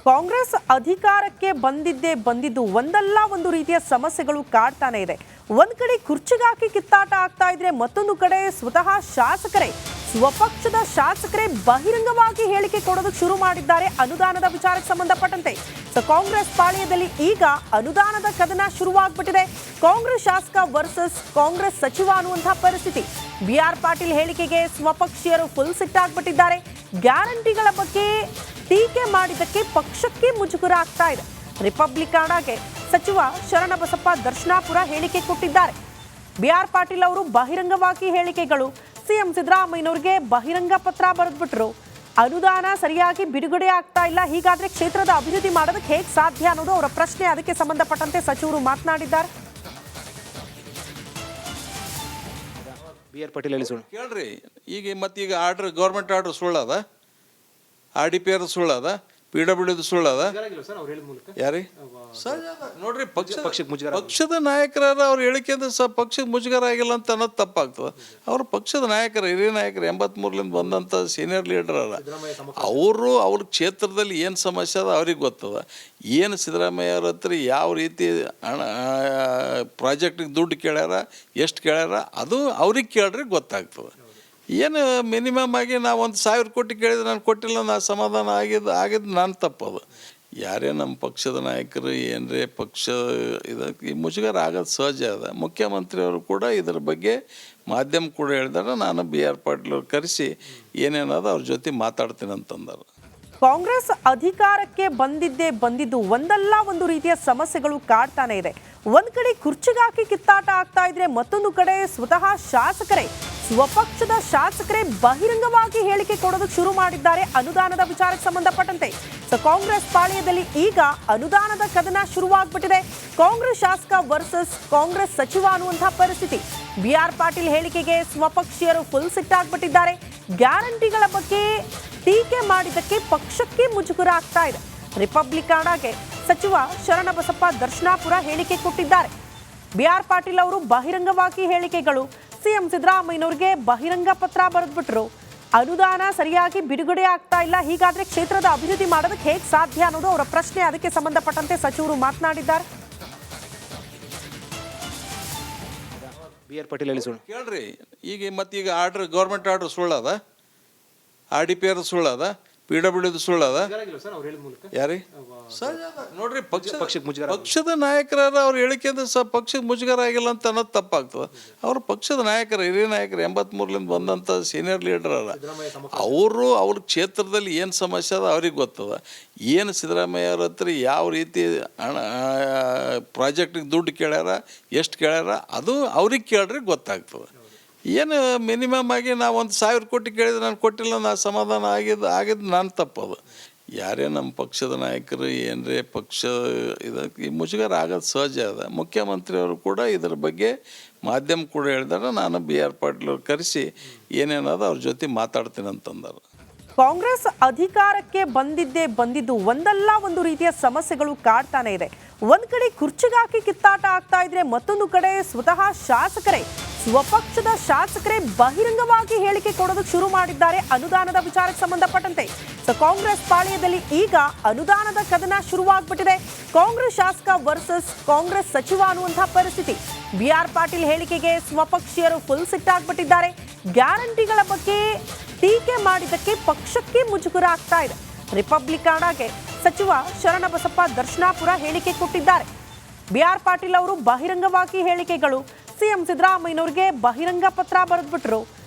ಕಾಂಗ್ರೆಸ್ ಅಧಿಕಾರಕ್ಕೆ ಬಂದಿದ್ದು ಒಂದಲ್ಲ ಒಂದು ರೀತಿಯ ಸಮಸ್ಯೆಗಳು ಕಾಡ್ತಾನೆ ಇದೆ. ಒಂದ್ ಕಡೆ ಕುರ್ಚಿಗಾಕಿ ಕಿತ್ತಾಟ ಆಗ್ತಾ ಇದ್ರೆ ಮತ್ತೊಂದು ಕಡೆ ಸ್ವತಃ ಸ್ವಪಕ್ಷದ ಶಾಸಕರೇ ಬಹಿರಂಗವಾಗಿ ಹೇಳಿಕೆ ಕೊಡೋದಕ್ಕೆ ಶುರು ಮಾಡಿದ್ದಾರೆ ಅನುದಾನದ ವಿಚಾರಕ್ಕೆ ಸಂಬಂಧಪಟ್ಟಂತೆ. ಕಾಂಗ್ರೆಸ್ ಪಾಳ್ಯದಲ್ಲಿ ಈಗ ಅನುದಾನದ ಕದನ ಶುರುವಾಗ್ಬಿಟ್ಟಿದೆ. ಕಾಂಗ್ರೆಸ್ ಶಾಸಕ ವರ್ಸಸ್ ಕಾಂಗ್ರೆಸ್ ಸಚಿವ ಅನ್ನುವಂತಹ ಪರಿಸ್ಥಿತಿ. ಬಿಆರ್ ಪಾಟೀಲ್ ಹೇಳಿಕೆಗೆ ಸ್ವಪಕ್ಷೀಯರು ಫುಲ್ ಸಿಟ್ಟಾಗ್ಬಿಟ್ಟಿದ್ದಾರೆ. ಗ್ಯಾರಂಟಿಗಳ ಬಗ್ಗೆ ಟೀಕೆ ಮಾಡಿದ್ದಕ್ಕೆ ಪಕ್ಷಕ್ಕೆ ಮುಜುಗರ ಆಗ್ತಾ ಇದೆ. ರಿಪಬ್ಲಿಕನ್ಗೆ ಸಚಿವ ಶರಣಬಸಪ್ಪ ದರ್ಶನಾಪುರ ಹೇಳಿಕೆ ಕೊಟ್ಟಿದ್ದಾರೆ. ಬಿಆರ್ ಪಾಟೀಲ್ ಅವರು ಬಹಿರಂಗವಾಗಿ ಹೇಳಿಕೆಗಳು. ಸಿಎಂ ಸಿದ್ದರಾಮಯ್ಯನವರಿಗೆ ಬಹಿರಂಗ ಪತ್ರ ಬರೆದ್ಬಿಟ್ರು. ಅನುದಾನ ಸರಿಯಾಗಿ ಬಿಡುಗಡೆ ಆಗ್ತಾ ಇಲ್ಲ, ಹೀಗಾದ್ರೆ ಕ್ಷೇತ್ರದ ಅಭಿವೃದ್ಧಿ ಮಾಡೋದಕ್ಕೆ ಹೇಗೆ ಸಾಧ್ಯ ಅನ್ನೋದು ಅವರ ಪ್ರಶ್ನೆ. ಅದಕ್ಕೆ ಸಂಬಂಧಪಟ್ಟಂತೆ ಸಚಿವರು ಮಾತನಾಡಿದ್ದಾರೆ. ಬಿಆರ್ ಪಾಟೀಲ್ ಹೇಳಿ ಸುಳ್ಳು ಕೇಳ್ರಿ. ಈಗ ಮತ್ತೀಗ ಆರ್ಡರ್ ಗೌರ್ಮೆಂಟ್ ಆರ್ಡರ್ ಸುಳ್ಳದ, RDPR ಸುಳ್ಳದ, PWD ಸುಳ್ಳದ. ಯಾರಿ ನೋಡ್ರಿ, ಪಕ್ಷದ ನಾಯಕರ ಅವ್ರ ಹೇಳಿಕೆಯಿಂದ ಪಕ್ಷದ ಮುಜುಗರ ಆಗಿಲ್ಲ ಅಂತ ಅನ್ನೋದು ತಪ್ಪಾಗ್ತದೆ. ಅವ್ರ ಪಕ್ಷದ ನಾಯಕರು, ಹಿರಿಯ ನಾಯಕರು, 83ಲಿಂದ ಬಂದಂಥ ಸೀನಿಯರ್ ಲೀಡರ್ ಅಲ್ಲ ಅವರು. ಅವ್ರ ಕ್ಷೇತ್ರದಲ್ಲಿ ಏನು ಸಮಸ್ಯೆ ಅದ ಅವ್ರಿಗೆ ಗೊತ್ತದ. ಏನು ಸಿದ್ದರಾಮಯ್ಯ ಅವ್ರ ಹತ್ರ ಯಾವ ರೀತಿ ಹಣ ಪ್ರಾಜೆಕ್ಟಿಗೆ ದುಡ್ಡು ಕೇಳ್ಯಾರ, ಎಷ್ಟು ಕೇಳ್ಯಾರ, ಅದು ಅವ್ರಿಗೆ ಕೇಳ್ರಿ ಗೊತ್ತಾಗ್ತದೆ. ಏನು ಮಿನಿಮಮ್ ಆಗಿ ನಾವು 1,000 ಕೋಟಿ ಕೇಳಿದ್ರೆ ನಾನು ಕೊಟ್ಟಿಲ್ಲ, ನಾ ಸಮಾಧಾನ ಆಗಿದ್ದು ನಾನು ತಪ್ಪದು. ಯಾರೇ ನಮ್ಮ ಪಕ್ಷದ ನಾಯಕರು ಏನರೇ ಪಕ್ಷ ಇದಕ್ಕೆ ಮುಜುಗರ ಆಗೋದು ಸಹಜ ಅದ. ಮುಖ್ಯಮಂತ್ರಿಯವರು ಕೂಡ ಇದರ ಬಗ್ಗೆ ಮಾಧ್ಯಮ ಕೂಡ ಹೇಳಿದಾರೆ. ನಾನು BR ಪಾಟೀಲ್ ಅವ್ರು ಕರೆಸಿ ಏನೇನದ ಅವ್ರ ಜೊತೆ ಮಾತಾಡ್ತೀನಿ ಅಂತಂದಾರೆ. ಕಾಂಗ್ರೆಸ್ ಅಧಿಕಾರಕ್ಕೆ ಬಂದಿದ್ದು ಒಂದಲ್ಲ ಒಂದು ರೀತಿಯ ಸಮಸ್ಯೆಗಳು ಕಾಡ್ತಾನೆ ಇದೆ. ಒಂದ್ ಕಡೆ ಕುರ್ಚಿಗಾಕಿ ಕಿತ್ತಾಟ ಆಗ್ತಾ ಇದ್ರೆ ಮತ್ತೊಂದು ಕಡೆ ಸ್ವತಃ ಸ್ವಪಕ್ಷದ ಶಾಸಕರೇ ಬಹಿರಂಗವಾಗಿ ಹೇಳಿಕೆ ಕೊಡೋದಕ್ಕೆ ಶುರು ಮಾಡಿದ್ದಾರೆ ಅನುದಾನದ ವಿಚಾರಕ್ಕೆ ಸಂಬಂಧಪಟ್ಟಂತೆ. ಕಾಂಗ್ರೆಸ್ ಪಾಳ್ಯದಲ್ಲಿ ಈಗ ಅನುದಾನದ ಕದನ ಶುರುವಾಗ್ಬಿಟ್ಟಿದೆ. ಕಾಂಗ್ರೆಸ್ ಶಾಸಕ ವರ್ಸಸ್ ಕಾಂಗ್ರೆಸ್ ಸಚಿವ ಅನ್ನುವಂತಹ ಪರಿಸ್ಥಿತಿ. ಬಿಆರ್ ಪಾಟೀಲ್ ಹೇಳಿಕೆಗೆ ಸ್ವಪಕ್ಷೀಯರು ಫುಲ್ ಸಿಟ್ಟಾಗ್ಬಿಟ್ಟಿದ್ದಾರೆ. ಗ್ಯಾರಂಟಿಗಳ ಬಗ್ಗೆ ಟೀಕೆ ಮಾಡಿದ್ದಕ್ಕೆ ಪಕ್ಷಕ್ಕೆ ಮುಜುಗರ ಆಗ್ತಾ ಇದೆ. ರಿಪಬ್ಲಿಕನ್ಗೆ ಸಚಿವ ಶರಣಬಸಪ್ಪ ದರ್ಶನಾಪುರ ಹೇಳಿಕೆ ಕೊಟ್ಟಿದ್ದಾರೆ. ಬಿಆರ್ ಪಾಟೀಲ್ ಅವರು ಬಹಿರಂಗವಾಗಿ ಹೇಳಿಕೆಗಳು. ಸಿಎಂ ಸಿದ್ದರಾಮಯ್ಯನವರಿಗೆ ಬಹಿರಂಗ ಪತ್ರ ಬರೆದ್ಬಿಟ್ರು. ಅನುದಾನ ಸರಿಯಾಗಿ ಬಿಡುಗಡೆ ಆಗ್ತಾ ಇಲ್ಲ, ಹೀಗಾದ್ರೆ ಕ್ಷೇತ್ರದ ಅಭಿವೃದ್ಧಿ ಮಾಡೋದಕ್ಕೆ ಹೇಗೆ ಸಾಧ್ಯ ಅನ್ನೋದು ಅವರ ಪ್ರಶ್ನೆ. ಅದಕ್ಕೆ ಸಂಬಂಧಪಟ್ಟಂತೆ ಸಚಿವರು ಮಾತನಾಡಿದ್ದಾರೆ. ಬಿಆರ್ ಪಾಟೀಲ್ ಹೇಳಿ ಸುಳ್ಳು ಕೇಳ್ರಿ. ಈಗ ಮತ್ತೀಗ ಆರ್ಡರ್ ಗೌರ್ಮೆಂಟ್ ಆರ್ಡರ್ ಸುಳ್ಳದ, RDPR ಸುಳ್ಳದ, PWD ಸುಳ್ಳದ. ಯಾರಿ ನೋಡ್ರಿ, ಪಕ್ಷದ ನಾಯಕರ ಅವ್ರ ಹೇಳಿಕೆಯಿಂದ ಪಕ್ಷದ ಮುಜುಗರ ಆಗಿಲ್ಲ ಅಂತ ಅನ್ನೋದು ತಪ್ಪಾಗ್ತದೆ. ಅವ್ರ ಪಕ್ಷದ ನಾಯಕರು, ಹಿರಿಯ ನಾಯಕರು, 83ಲಿಂದ ಬಂದಂಥ ಸೀನಿಯರ್ ಲೀಡರ್ ಅಲ್ಲ ಅವರು. ಅವ್ರ ಕ್ಷೇತ್ರದಲ್ಲಿ ಏನು ಸಮಸ್ಯೆ ಅದ ಅವ್ರಿಗೆ ಗೊತ್ತದ. ಏನು ಸಿದ್ದರಾಮಯ್ಯ ಅವ್ರ ಹತ್ರ ಯಾವ ರೀತಿ ಹಣ ಪ್ರಾಜೆಕ್ಟಿಗೆ ದುಡ್ಡು ಕೇಳ್ಯಾರ, ಎಷ್ಟು ಕೇಳ್ಯಾರ, ಅದು ಅವ್ರಿಗೆ ಕೇಳ್ರಿ ಗೊತ್ತಾಗ್ತದೆ. ಏನು ಮಿನಿಮಮ್ ಆಗಿ ನಾವು 1,000 ಕೋಟಿ ಕೇಳಿದ್ರೆ ನಾನು ಕೊಟ್ಟಿಲ್ಲ, ನಾ ಸಮಾಧಾನ ಆಗಿದ್ದು ನಾನು ತಪ್ಪದು. ಯಾರೇ ನಮ್ಮ ಪಕ್ಷದ ನಾಯಕರು ಏನರೇ ಪಕ್ಷ ಇದಕ್ಕೆ ಮುಜುಗರ ಆಗೋದು ಸಹಜ ಅದ. ಮುಖ್ಯಮಂತ್ರಿಯವರು ಕೂಡ ಇದರ ಬಗ್ಗೆ ಮಾಧ್ಯಮ ಕೂಡ ಹೇಳಿದಾರೆ. ನಾನು BR ಪಾಟೀಲ್ ಅವ್ರು ಕರೆಸಿ ಏನೇನದ ಅವ್ರ ಜೊತೆ ಮಾತಾಡ್ತೀನಿ ಅಂತಂದಾರೆ. ಕಾಂಗ್ರೆಸ್ ಅಧಿಕಾರಕ್ಕೆ ಬಂದಿದ್ದು ಒಂದಲ್ಲ ಒಂದು ರೀತಿಯ ಸಮಸ್ಯೆಗಳು ಕಾಡ್ತಾನೆ ಇದೆ. ಒಂದ್ ಕಡೆ ಕುರ್ಚಿಗಾಕಿ ಕಿತ್ತಾಟ ಆಗ್ತಾ ಇದ್ರೆ ಮತ್ತೊಂದು ಕಡೆ ಸ್ವತಃ ಸ್ವಪಕ್ಷದ ಶಾಸಕರೇ ಬಹಿರಂಗವಾಗಿ ಹೇಳಿಕೆ ಕೊಡೋದಕ್ಕೆ ಶುರು ಮಾಡಿದ್ದಾರೆ ಅನುದಾನದ ವಿಚಾರಕ್ಕೆ ಸಂಬಂಧಪಟ್ಟಂತೆ. ಕಾಂಗ್ರೆಸ್ ಪಾಳ್ಯದಲ್ಲಿ ಈಗ ಅನುದಾನದ ಕದನ ಶುರುವಾಗ್ಬಿಟ್ಟಿದೆ. ಕಾಂಗ್ರೆಸ್ ಶಾಸಕ ವರ್ಸಸ್ ಕಾಂಗ್ರೆಸ್ ಸಚಿವ ಅನ್ನುವಂತಹ ಪರಿಸ್ಥಿತಿ. ಬಿಆರ್ ಪಾಟೀಲ್ ಹೇಳಿಕೆಗೆ ಸ್ವಪಕ್ಷೀಯರು ಫುಲ್ ಸಿಟ್ಟಾಗ್ಬಿಟ್ಟಿದ್ದಾರೆ. ಗ್ಯಾರಂಟಿಗಳ ಬಗ್ಗೆ ಟೀಕೆ ಮಾಡಿದ್ದಕ್ಕೆ ಪಕ್ಷಕ್ಕೆ ಮುಜುಗರ ಆಗ್ತಾ ಇದೆ. ರಿಪಬ್ಲಿಕನ್ಗೆ ಸಚಿವ ಶರಣಬಸಪ್ಪ ದರ್ಶನಾಪುರ ಹೇಳಿಕೆ ಕೊಟ್ಟಿದ್ದಾರೆ. ಬಿಆರ್ ಪಾಟೀಲ್ ಅವರು ಬಹಿರಂಗವಾಗಿ ಹೇಳಿಕೆಗಳು. ಸಿಎಂ ಸಿದ್ದರಾಮಯ್ಯನವರಿಗೆ ಬಹಿರಂಗ ಪತ್ರ ಬರೆದ್ಬಿಟ್ರು.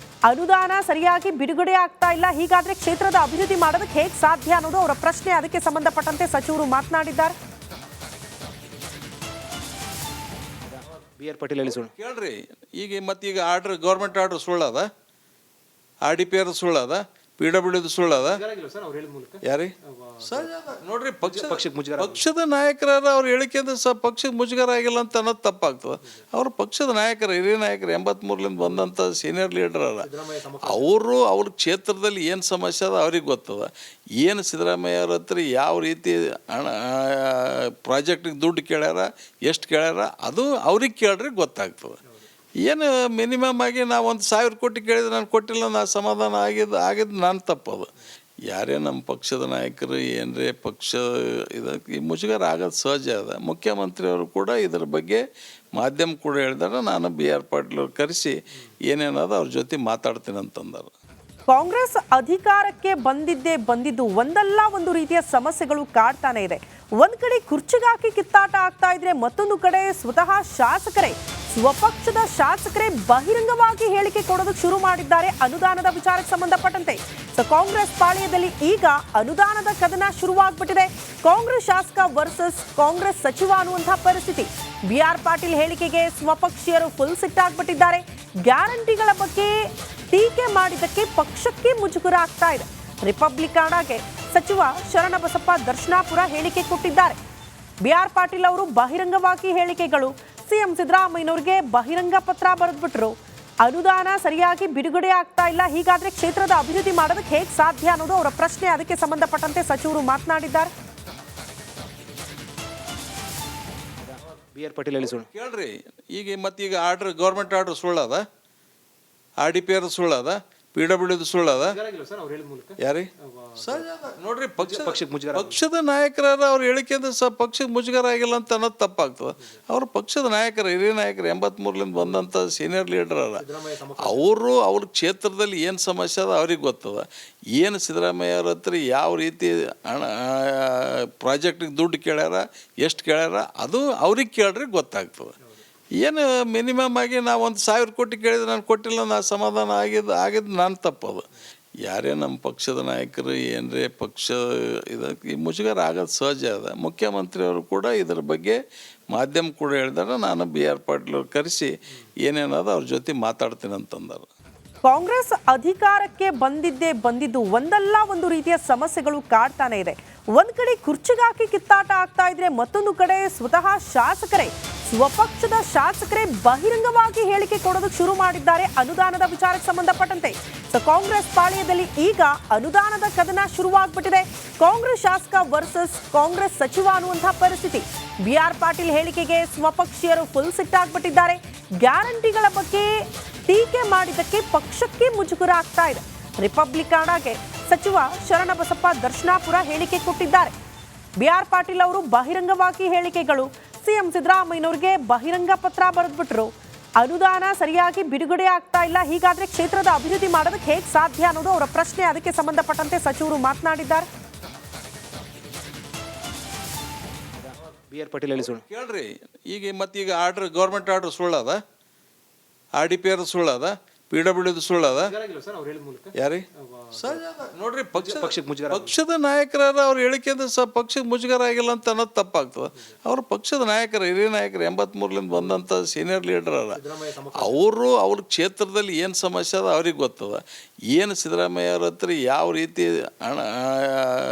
ಅನುದಾನ ಸರಿಯಾಗಿ ಬಿಡುಗಡೆ ಆಗ್ತಾ ಇಲ್ಲ, ಹೀಗಾದ್ರೆ ಕ್ಷೇತ್ರದ ಅಭಿವೃದ್ಧಿ ಮಾಡೋದಕ್ಕೆ ಹೇಗೆ ಸಾಧ್ಯ ಅನ್ನೋದು ಅವರ ಪ್ರಶ್ನೆ. ಅದಕ್ಕೆ ಸಂಬಂಧಪಟ್ಟಂತೆ ಸಚಿವರು ಮಾತನಾಡಿದ್ದಾರೆ. ಬಿಆರ್ ಪಾಟೀಲ್ ಹೇಳಿ ಸುಳ್ಳು ಕೇಳ್ರಿ. ಈಗ ಮತ್ತೀಗ ಆರ್ಡರ್ ಗೌರ್ಮೆಂಟ್ ಆರ್ಡರ್ ಸುಳ್ಳದ, RDPR ಸುಳ್ಳದ, PWD ಸುಳ್ಳದ. ಯಾರಿ ನೋಡ್ರಿ, ಪಕ್ಷದ ನಾಯಕರ ಅವ್ರ ಹೇಳಿಕೆಯಿಂದ ಪಕ್ಷದ ಮುಜುಗರ ಆಗಿಲ್ಲ ಅಂತ ಅನ್ನೋದು ತಪ್ಪಾಗ್ತದೆ. ಅವ್ರ ಪಕ್ಷದ ನಾಯಕರು, ಹಿರಿಯ ನಾಯಕರು, 83ಲಿಂದ ಬಂದಂಥ ಸೀನಿಯರ್ ಲೀಡರ್ ಅಲ್ಲ ಅವರು. ಅವ್ರ ಕ್ಷೇತ್ರದಲ್ಲಿ ಏನು ಸಮಸ್ಯೆ ಅದ ಅವ್ರಿಗೆ ಗೊತ್ತದ. ಏನು ಸಿದ್ದರಾಮಯ್ಯ ಅವ್ರ ಹತ್ರ ಯಾವ ರೀತಿ ಹಣ ಪ್ರಾಜೆಕ್ಟಿಗೆ ದುಡ್ಡು ಕೇಳ್ಯಾರ, ಎಷ್ಟು ಕೇಳ್ಯಾರ, ಅದು ಅವ್ರಿಗೆ ಕೇಳ್ರಿ ಗೊತ್ತಾಗ್ತದೆ. ಏನು ಮಿನಿಮಮ್ ಆಗಿ ನಾವು 1,000 ಕೋಟಿ ಕೇಳಿದ್ರೆ ನಾನು ಕೊಟ್ಟಿಲ್ಲ, ನಾ ಸಮಾಧಾನ ಆಗಿದ್ದು ನಾನು ತಪ್ಪದು. ಯಾರೇ ನಮ್ಮ ಪಕ್ಷದ ನಾಯಕರು ಏನರೇ ಪಕ್ಷ ಇದಕ್ಕೆ ಮುಜುಗರ ಆಗೋದು ಸಹಜ ಅದ. ಮುಖ್ಯಮಂತ್ರಿಯವರು ಕೂಡ ಇದರ ಬಗ್ಗೆ ಮಾಧ್ಯಮ ಕೂಡ ಹೇಳಿದಾರೆ. ನಾನು BR ಪಾಟೀಲ್ ಅವ್ರು ಕರೆಸಿ ಏನೇನದ ಅವ್ರ ಜೊತೆ ಮಾತಾಡ್ತೀನಿ ಅಂತಂದಾರೆ. ಕಾಂಗ್ರೆಸ್ ಅಧಿಕಾರಕ್ಕೆ ಬಂದಿದ್ದು ಒಂದಲ್ಲ ಒಂದು ರೀತಿಯ ಸಮಸ್ಯೆಗಳು ಕಾಡ್ತಾನೆ ಇದೆ. ಒಂದ್ ಕಡೆ ಕುರ್ಚಿಗಾಕಿ ಕಿತ್ತಾಟ ಆಗ್ತಾ ಇದ್ರೆ ಮತ್ತೊಂದು ಕಡೆ ಸ್ವತಃ ಸ್ವಪಕ್ಷದ ಶಾಸಕರೇ ಬಹಿರಂಗವಾಗಿ ಹೇಳಿಕೆ ಕೊಡೋದಕ್ಕೆ ಶುರು ಮಾಡಿದ್ದಾರೆ ಅನುದಾನದ ವಿಚಾರಕ್ಕೆ ಸಂಬಂಧಪಟ್ಟಂತೆ. ಕಾಂಗ್ರೆಸ್ ಪಾಳ್ಯದಲ್ಲಿ ಈಗ ಅನುದಾನದ ಕದನ ಶುರುವಾಗ್ಬಿಟ್ಟಿದೆ. ಕಾಂಗ್ರೆಸ್ ಶಾಸಕ ವರ್ಸಸ್ ಕಾಂಗ್ರೆಸ್ ಸಚಿವ ಅನ್ನುವಂತಹ ಪರಿಸ್ಥಿತಿ. BR ಪಾಟೀಲ್ ಹೇಳಿಕೆಗೆ ಸ್ವಪಕ್ಷೀಯರು ಫುಲ್ ಸಿಟ್ಟಾಗ್ಬಿಟ್ಟಿದ್ದಾರೆ. ಗ್ಯಾರಂಟಿಗಳ ಬಗ್ಗೆ ಟೀಕೆ ಮಾಡಿದ್ದಕ್ಕೆ ಪಕ್ಷಕ್ಕೆ ಮುಜುಗರ ಆಗ್ತಾ ಇದೆ. ರಿಪಬ್ಲಿಕಾನಾಗೆ ಸಚಿವ ಶರಣಬಸಪ್ಪ ದರ್ಶನಾಪುರ ಹೇಳಿಕೆ ಕೊಟ್ಟಿದ್ದಾರೆ. BR ಪಾಟೀಲ್ ಅವರು ಬಹಿರಂಗವಾಗಿ ಹೇಳಿಕೆಗಳು. CM ಸಿದ್ದರಾಮಯ್ಯನವರಿಗೆ ಬಹಿರಂಗ ಪತ್ರ ಬರೆದ್ಬಿಟ್ರು. ಅನುದಾನ ಸರಿಯಾಗಿ ಬಿಡುಗಡೆ ಆಗ್ತಾ ಇಲ್ಲ, ಹೀಗಾದ್ರೆ ಕ್ಷೇತ್ರದ ಅಭಿವೃದ್ಧಿ ಮಾಡೋದಕ್ಕೆ ಹೇಗೆ ಸಾಧ್ಯ ಅನ್ನೋದು ಅವರ ಪ್ರಶ್ನೆ. ಅದಕ್ಕೆ ಸಂಬಂಧಪಟ್ಟಂತೆ ಸಚಿವರು ಮಾತನಾಡಿದ್ದಾರೆ. BR ಪಾಟೀಲ್ ಹೇಳಿ ಸುಳ್ಳು ಕೇಳ್ರಿ, ಈಗ ಮತ್ತೀಗ ಗೌರ್ಮೆಂಟ್ ಆರ್ಡರ್ ಸುಳ್ಳದ, RDPR ಸುಳ್ಳದ, PWD ಸುಳ್ಳದ. ಯಾರಿ ಸರ್ ನೋಡ್ರಿ, ಪಕ್ಷಕ್ಕೆ ಮುಜುಗರ ಪಕ್ಷದ ನಾಯಕರ ಅವ್ರ ಹೇಳಿಕೆ ಅಂದ್ರೆ ಪಕ್ಷಕ್ಕೆ ಮುಜುಗರ ಆಗಿಲ್ಲ ಅಂತ ಅನ್ನೋದು ತಪ್ಪಾಗ್ತದೆ. ಅವ್ರ ಪಕ್ಷದ ನಾಯಕರು, ಹಿರಿಯ ನಾಯಕರು, 83ಲಿಂದ ಬಂದಂಥ ಸೀನಿಯರ್ ಲೀಡರ್ ಅಲ್ಲ ಅವ್ರ ಕ್ಷೇತ್ರದಲ್ಲಿ ಏನು ಸಮಸ್ಯೆ ಅದ ಅವ್ರಿಗೆ ಗೊತ್ತದ. ಏನು ಸಿದ್ದರಾಮಯ್ಯ ಅವ್ರ ಹತ್ರ ಯಾವ ರೀತಿ ಹಣ ಪ್ರಾಜೆಕ್ಟಿಗೆ ದುಡ್ಡು ಕೇಳ್ಯಾರ, ಎಷ್ಟು ಕೇಳ್ಯಾರ, ಅದು ಅವ್ರಿಗೆ ಕೇಳ್ರಿ ಗೊತ್ತಾಗ್ತದೆ. ಏನು ಮಿನಿಮಮ್ ಆಗಿ ನಾವು 1,000 ಕೋಟಿ ಕೇಳಿದ್ರೆ ನಾನು ಕೊಟ್ಟಿಲ್ಲ, ನಾನು ಸಮಾಧಾನ ಆಗಿದ್ದು ನಾನು ತಪ್ಪದು. ಯಾರೇ ನಮ್ಮ ಪಕ್ಷದ ನಾಯಕರು ಏನರೇ ಪಕ್ಷ ಇದಕ್ಕೆ ಮುಜುಗರ ಆಗೋದು ಸಹಜ ಅದ. ಮುಖ್ಯಮಂತ್ರಿಯವರು ಕೂಡ ಇದರ ಬಗ್ಗೆ ಮಾಧ್ಯಮ ಕೂಡ ಹೇಳಿದಾರೆ. ನಾನು BR ಪಾಟೀಲ್ ಅವ್ರು ಕರೆಸಿ ಏನೇನದ ಅವ್ರ ಜೊತೆ ಮಾತಾಡ್ತೀನಿ ಅಂತಂದಾರೆ. ಕಾಂಗ್ರೆಸ್ ಅಧಿಕಾರಕ್ಕೆ ಬಂದಿದ್ದು ಒಂದಲ್ಲ ಒಂದು ರೀತಿಯ ಸಮಸ್ಯೆಗಳು ಕಾಡ್ತಾನೆ ಇದೆ. ಒಂದ್ ಕಡೆ ಕುರ್ಚಿಗಾಕಿ ಕಿತ್ತಾಟ ಆಗ್ತಾ ಇದ್ರೆ ಮತ್ತೊಂದು ಕಡೆ ಸ್ವತಃ ಸ್ವಪಕ್ಷದ ಶಾಸಕರೇ ಬಹಿರಂಗವಾಗಿ ಹೇಳಿಕೆ ಕೊಡೋದಕ್ಕೆ ಶುರು ಮಾಡಿದ್ದಾರೆ ಅನುದಾನದ ವಿಚಾರಕ್ಕೆ ಸಂಬಂಧಪಟ್ಟಂತೆ. ಕಾಂಗ್ರೆಸ್ ಪಾಳ್ಯದಲ್ಲಿ ಈಗ ಅನುದಾನದ ಕದನ ಶುರುವಾಗ್ಬಿಟ್ಟಿದೆ. ಕಾಂಗ್ರೆಸ್ ಶಾಸಕ ವರ್ಸಸ್ ಕಾಂಗ್ರೆಸ್ ಸಚಿವ ಅನ್ನುವಂತಹ ಪರಿಸ್ಥಿತಿ. BR ಪಾಟೀಲ್ ಹೇಳಿಕೆಗೆ ಸ್ವಪಕ್ಷೀಯರು ಫುಲ್ ಸಿಟ್ಟಾಗ್ಬಿಟ್ಟಿದ್ದಾರೆ. ಗ್ಯಾರಂಟಿಗಳ ಬಗ್ಗೆ ಟೀಕೆ ಮಾಡಿದ್ದಕ್ಕೆ ಪಕ್ಷಕ್ಕೆ ಮುಜುಗರ ಆಗ್ತಾ ಇದೆ. ರಿಪಬ್ಲಿಕಾನಾಗೆ ಸಚಿವ ಶರಣಬಸಪ್ಪ ದರ್ಶನಾಪುರ ಹೇಳಿಕೆ ಕೊಟ್ಟಿದ್ದಾರೆ. BR ಪಾಟೀಲ್ ಅವರು ಬಹಿರಂಗವಾಗಿ ಹೇಳಿಕೆಗಳು. CM ಸಿದ್ದರಾಮಯ್ಯನವರಿಗೆ ಬಹಿರಂಗ ಪತ್ರ ಬರೆದ್ಬಿಟ್ರು. ಅನುದಾನ ಸರಿಯಾಗಿ ಬಿಡುಗಡೆ ಆಗ್ತಾ ಇಲ್ಲ, ಹೀಗಾದ್ರೆ ಕ್ಷೇತ್ರದ ಅಭಿವೃದ್ಧಿ ಮಾಡೋದಕ್ಕೆ ಹೇಗೆ ಸಾಧ್ಯ ಅನ್ನೋದು ಅವರ ಪ್ರಶ್ನೆ. ಅದಕ್ಕೆ ಸಂಬಂಧಪಟ್ಟಂತೆ ಸಚಿವರು ಮಾತನಾಡಿದ್ದಾರೆ. BR ಪಾಟೀಲ್ ಹೇಳಿ ಸುಳ್ಳು ಕೇಳ್ರಿ, ಈಗ ಮತ್ತೀಗ ಗೌರ್ಮೆಂಟ್ ಆರ್ಡರ್ ಸುಳ್ಳದ, RDPR ಸುಳ್ಳದ, PWD ಸುಳ್ಳದ. ಯಾರಿ ಸರ್ ನೋಡ್ರಿ, ಪಕ್ಷಕ್ಕೆ ಮುಜುಗರ ಪಕ್ಷದ ನಾಯಕರ ಅವ್ರ ಹೇಳಿಕೆ ಅಂದ್ರೆ ಪಕ್ಷಕ್ಕೆ ಮುಜುಗರ ಆಗಿಲ್ಲ ಅಂತ ಅನ್ನೋದು ತಪ್ಪಾಗ್ತದೆ. ಅವ್ರ ಪಕ್ಷದ ನಾಯಕರು, ಹಿರಿಯ ನಾಯಕರು, 83ಲಿಂದ ಬಂದಂಥ ಸೀನಿಯರ್ ಲೀಡರ್ ಅಲ್ಲ ಅವ್ರ ಕ್ಷೇತ್ರದಲ್ಲಿ ಏನು ಸಮಸ್ಯೆ ಅದ ಅವ್ರಿಗೆ ಗೊತ್ತದ. ಏನು ಸಿದ್ದರಾಮಯ್ಯ ಅವ್ರ ಹತ್ರ ಯಾವ ರೀತಿ ಹಣ